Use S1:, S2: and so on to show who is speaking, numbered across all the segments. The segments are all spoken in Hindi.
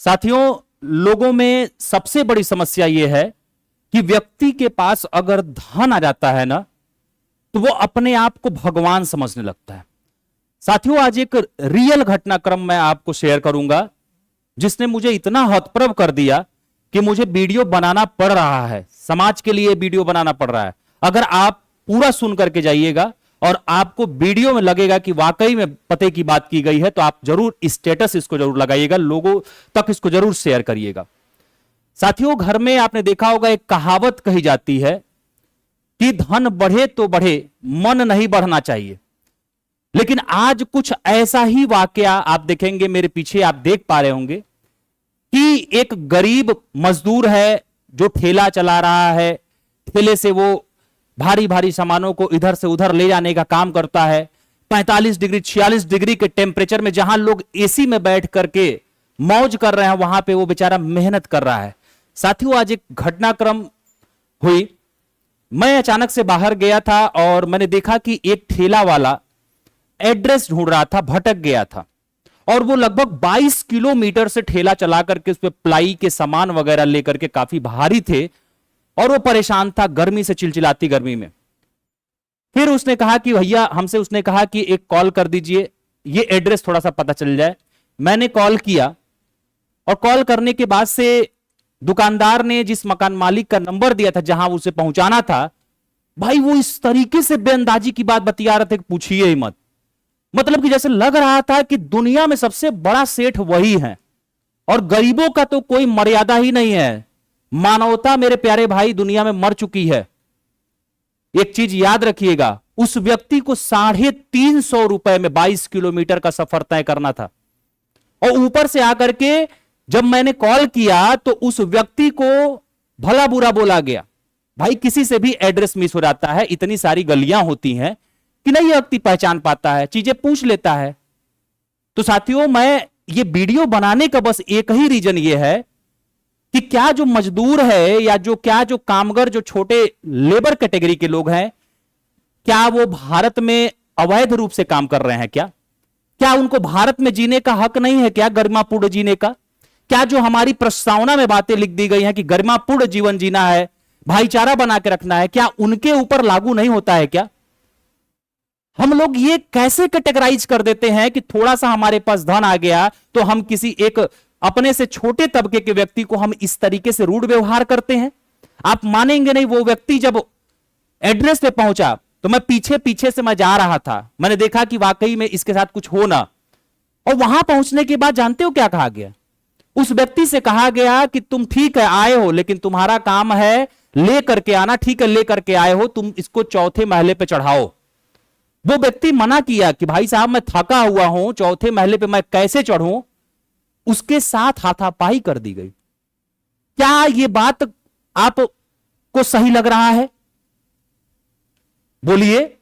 S1: साथियों, लोगों में सबसे बड़ी समस्या यह है कि व्यक्ति के पास अगर धन आ जाता है ना, तो वो अपने आप को भगवान समझने लगता है। साथियों, आज एक रियल घटनाक्रम मैं आपको शेयर करूंगा जिसने मुझे इतना हतप्रभ कर दिया कि मुझे वीडियो बनाना पड़ रहा है, समाज के लिए वीडियो बनाना पड़ रहा है। अगर आप पूरा सुन करके जाइएगा और आपको वीडियो में लगेगा कि वाकई में पते की बात की गई है, तो आप जरूर स्टेटस इसको जरूर लगाइएगा, लोगों तक इसको जरूर शेयर करिएगा। साथियों, घर में आपने देखा होगा एक कहावत कही जाती है कि धन बढ़े तो बढ़े, मन नहीं बढ़ना चाहिए। लेकिन आज कुछ ऐसा ही वाकया आप देखेंगे, मेरे पीछे आप देख पा रहे होंगे कि एक गरीब मजदूर है जो ठेला चला रहा है। ठेले से वो भारी भारी सामानों को इधर से उधर ले जाने का काम करता है। 45 डिग्री 46 डिग्री के टेम्परेचर में जहां लोग एसी में बैठ करके मौज कर रहे हैं, वहां पे वो बेचारा मेहनत कर रहा है। साथियों, आज एक घटनाक्रम हुई। मैं अचानक से बाहर गया था और मैंने देखा कि एक ठेला वाला एड्रेस ढूंढ रहा था, भटक गया था और वो लगभग 22 किलोमीटर से ठेला चला करके उस पे प्लाई के सामान वगैरह लेकर के, काफी भारी थे और वो परेशान था गर्मी से, चिलचिलाती गर्मी में। फिर उसने कहा कि भैया, हमसे उसने कहा कि एक कॉल कर दीजिए, ये एड्रेस थोड़ा सा पता चल जाए। मैंने कॉल किया और कॉल करने के बाद से दुकानदार ने जिस मकान मालिक का नंबर दिया था जहां उसे पहुंचाना था, भाई वो इस तरीके से बेअंदाजी की बात बतिया रहे थे कि पूछिए ही मत। मतलब कि जैसे लग रहा था कि दुनिया में सबसे बड़ा सेठ वही है और गरीबों का तो कोई मर्यादा ही नहीं है। मानवता मेरे प्यारे भाई दुनिया में मर चुकी है। एक चीज याद रखिएगा, उस व्यक्ति को 350 रुपए में 22 किलोमीटर का सफर तय करना था और ऊपर से आकर के जब मैंने कॉल किया तो उस व्यक्ति को भला बुरा बोला गया। भाई, किसी से भी एड्रेस मिस हो जाता है, इतनी सारी गलियां होती हैं कि नहीं व्यक्ति पहचान पाता है, चीजें पूछ लेता है। तो साथियों, मैं ये वीडियो बनाने का बस एक ही रीजन ये है कि क्या जो मजदूर है या जो कामगर, जो छोटे लेबर कैटेगरी के लोग हैं, क्या वो भारत में अवैध रूप से काम कर रहे हैं? क्या उनको भारत में जीने का हक नहीं है? क्या गरिमापूर्ण जीने का? क्या जो हमारी प्रस्तावना में बातें लिख दी गई हैं कि गरिमापूर्ण जीवन जीना है, भाईचारा बना के रखना है, क्या उनके ऊपर लागू नहीं होता है? क्या हम लोग ये कैसे कैटेगराइज कर देते हैं कि थोड़ा सा हमारे पास धन आ गया तो हम किसी एक अपने से छोटे तबके के व्यक्ति को हम इस तरीके से रूड व्यवहार करते हैं? आप मानेंगे नहीं, वो व्यक्ति जब एड्रेस पे पहुंचा तो मैं पीछे पीछे से मैं जा रहा था, मैंने देखा कि वाकई में इसके साथ कुछ हो ना। और वहां पहुंचने के बाद जानते हो क्या कहा गया? उस व्यक्ति से कहा गया कि तुम ठीक है आए हो, लेकिन तुम्हारा काम है ले करके आना। ठीक है, ले करके आए हो, तुम इसको चौथे महले पे चढ़ाओ। वो व्यक्ति मना किया कि भाई साहब, मैं थका हुआ हूं, चौथे महले पे मैं कैसे चढ़ूं? उसके साथ हाथापाई कर दी गई। क्या ये बात आपको सही लग रहा है? बोलिए।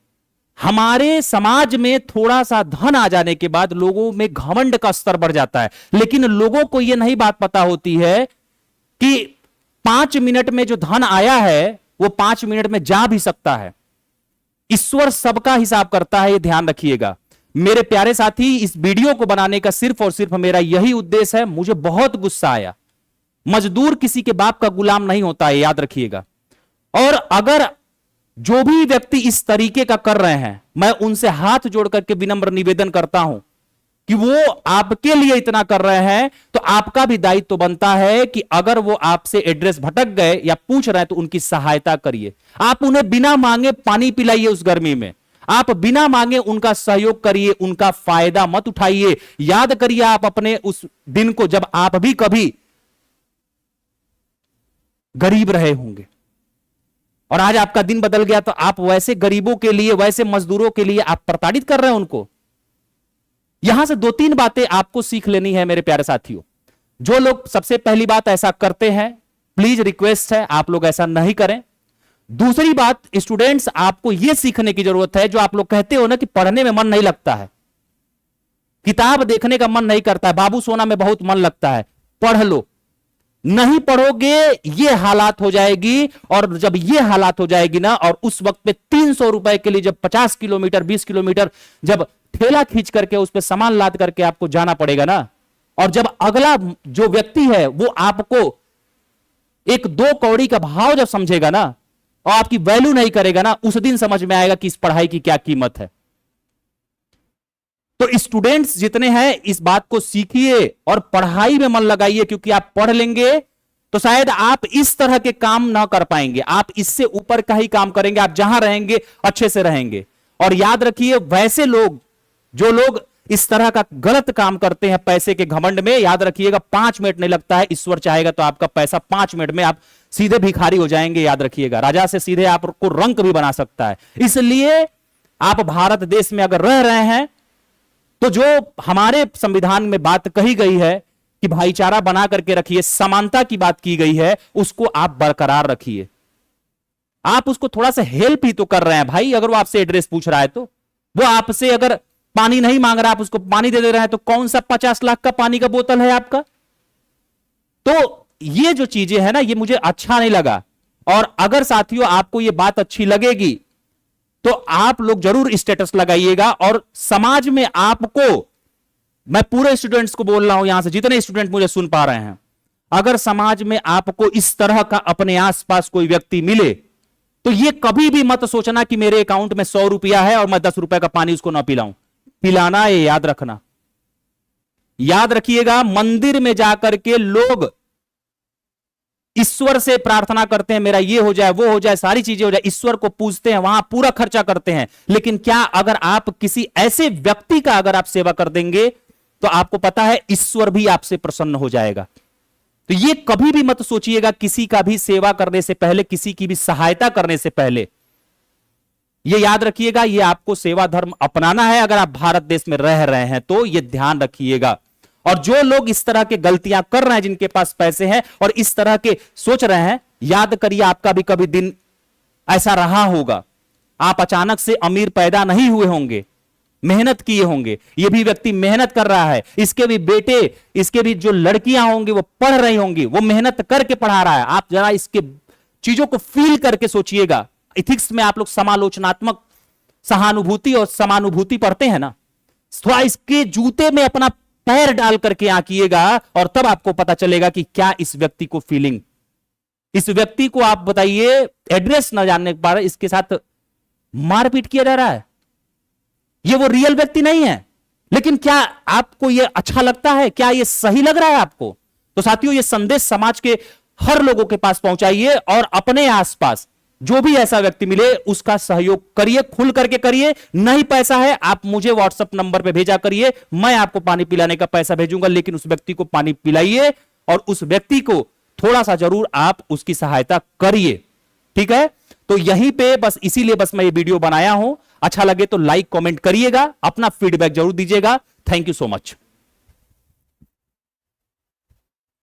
S1: हमारे समाज में थोड़ा सा धन आ जाने के बाद लोगों में घमंड का स्तर बढ़ जाता है, लेकिन लोगों को यह नहीं बात पता होती है कि 5 मिनट में जो धन आया है वो 5 मिनट में जा भी सकता है। ईश्वर सबका हिसाब करता है, ये ध्यान रखिएगा। मेरे प्यारे साथी, इस वीडियो को बनाने का सिर्फ और सिर्फ मेरा यही उद्देश्य है। मुझे बहुत गुस्सा आया। मजदूर किसी के बाप का गुलाम नहीं होता है, याद रखिएगा। और अगर जो भी व्यक्ति इस तरीके का कर रहे हैं, मैं उनसे हाथ जोड़ करके विनम्र निवेदन करता हूं कि वो आपके लिए इतना कर रहे हैं तो आपका भी दायित्व तो बनता है कि अगर वो आपसे एड्रेस भटक गए या पूछ रहे हैं तो उनकी सहायता करिए। आप उन्हें बिना मांगे पानी पिलाइए उस गर्मी में, आप बिना मांगे उनका सहयोग करिए, उनका फायदा मत उठाइए। याद करिए आप अपने उस दिन को जब आप भी कभी गरीब रहे होंगे और आज आपका दिन बदल गया, तो आप वैसे गरीबों के लिए, वैसे मजदूरों के लिए आप प्रताड़ित कर रहे हैं उनको। यहां से 2-3 बातें आपको सीख लेनी है मेरे प्यारे साथियों। जो लोग सबसे पहली बात ऐसा करते हैं, प्लीज रिक्वेस्ट है आप लोग ऐसा नहीं करें। दूसरी बात, स्टूडेंट्स, आपको यह सीखने की जरूरत है, जो आप लोग कहते हो ना कि पढ़ने में मन नहीं लगता है, किताब देखने का मन नहीं करता है, बाबू सोना में बहुत मन लगता है, पढ़ लो। नहीं पढ़ोगे ये हालात हो जाएगी, और जब ये हालात हो जाएगी ना, और उस वक्त पे 300 रुपए के लिए जब 50 किलोमीटर 20 किलोमीटर जब ठेला खींच करके उस पर सामान लाद करके आपको जाना पड़ेगा ना, और जब अगला जो व्यक्ति है वो आपको एक 2 कौड़ी का भाव जब समझेगा ना और आपकी वैल्यू नहीं करेगा ना, उस दिन समझ में आएगा कि इस पढ़ाई की क्या कीमत है। तो स्टूडेंट्स जितने हैं इस बात को सीखिए और पढ़ाई में मन लगाइए, क्योंकि आप पढ़ लेंगे तो शायद आप इस तरह के काम ना कर पाएंगे, आप इससे ऊपर का ही काम करेंगे। आप जहां रहेंगे अच्छे से रहेंगे। और याद रखिए, वैसे लोग जो लोग इस तरह का गलत काम करते हैं पैसे के घमंड में, याद रखिएगा 5 मिनट नहीं लगता है, ईश्वर चाहेगा तो आपका पैसा 5 मिनट में आप सीधे भिखारी हो जाएंगे। याद रखिएगा, राजा से सीधे आपको रंक भी बना सकता है। इसलिए आप भारत देश में अगर रह रहे हैं तो जो हमारे संविधान में बात कही गई है कि भाईचारा बना करके रखिए, समानता की बात की गई है, उसको आप बरकरार रखिए। आप उसको थोड़ा सा हेल्प ही तो कर रहे हैं भाई। अगर वो आपसे एड्रेस पूछ रहा है तो वो आपसे अगर पानी नहीं मांग रहा, आप उसको पानी दे रहे हैं, तो कौन सा 50 लाख का पानी का बोतल है आपका? तो ये जो चीजें हैं ना, ये मुझे अच्छा नहीं लगा। और अगर साथियों आपको ये बात अच्छी लगेगी तो आप लोग जरूर स्टेटस लगाइएगा। और समाज में आपको, मैं पूरे स्टूडेंट्स को बोल रहा हूं, यहां से जितने स्टूडेंट मुझे सुन पा रहे हैं, अगर समाज में आपको इस तरह का अपने आसपास कोई व्यक्ति मिले तो ये कभी भी मत सोचना कि मेरे अकाउंट में 100 रुपया है और मैं 10 रुपए का पानी उसको ना पिलाऊं। पिलाना है, याद रखना। याद रखिएगा, मंदिर में जाकर के लोग ईश्वर से प्रार्थना करते हैं, मेरा ये हो जाए, वो हो जाए, सारी चीजें हो जाए, ईश्वर को पूजते हैं, वहां पूरा खर्चा करते हैं। लेकिन क्या अगर आप किसी ऐसे व्यक्ति का अगर आप सेवा कर देंगे तो आपको पता है ईश्वर भी आपसे प्रसन्न हो जाएगा। तो ये कभी भी मत सोचिएगा किसी का भी सेवा करने से पहले, किसी की भी सहायता करने से पहले। ये याद रखिएगा, ये आपको सेवा धर्म अपनाना है अगर आप भारत देश में रह रहे हैं तो ये ध्यान रखिएगा। और जो लोग इस तरह के गलतियां कर रहे हैं, जिनके पास पैसे हैं और इस तरह के सोच रहे हैं, याद करिए आपका भी कभी दिन ऐसा रहा होगा। आप अचानक से अमीर पैदा नहीं हुए होंगे, मेहनत किए होंगे। ये भी व्यक्ति मेहनत कर रहा है, इसके भी बेटे, इसके भी जो लड़कियां होंगी वो पढ़ रही होंगी, वो मेहनत करके पढ़ा रहा है। आप जरा इसके चीजों को फील करके सोचिएगा। इथिक्स में आप लोग समालोचनात्मक सहानुभूति और समानुभूति पढ़ते हैं ना, थोड़ा इसके जूते में अपना पैर डाल करके आंकिएगा और तब आपको पता चलेगा कि क्या इस व्यक्ति को फीलिंग, इस व्यक्ति को आप बताइए एड्रेस न जानने के बाद इसके साथ मारपीट किया जा रहा है। ये वो रियल व्यक्ति नहीं है, लेकिन क्या आपको ये अच्छा लगता है? क्या ये सही लग रहा है आपको? तो साथियों, ये संदेश समाज के हर लोगों के पास पहुंचाइए और अपने आसपास जो भी ऐसा व्यक्ति मिले उसका सहयोग करिए, खुल करके करिए। नहीं पैसा है, आप मुझे व्हाट्सएप नंबर पे भेजा करिए, मैं आपको पानी पिलाने का पैसा भेजूंगा, लेकिन उस व्यक्ति को पानी पिलाइए और उस व्यक्ति को थोड़ा सा जरूर आप उसकी सहायता करिए। ठीक है? तो यहीं पे बस, इसीलिए बस मैं ये वीडियो बनाया हूं। अच्छा लगे तो लाइक कमेंट करिएगा, अपना फीडबैक जरूर दीजिएगा। Thank you so much.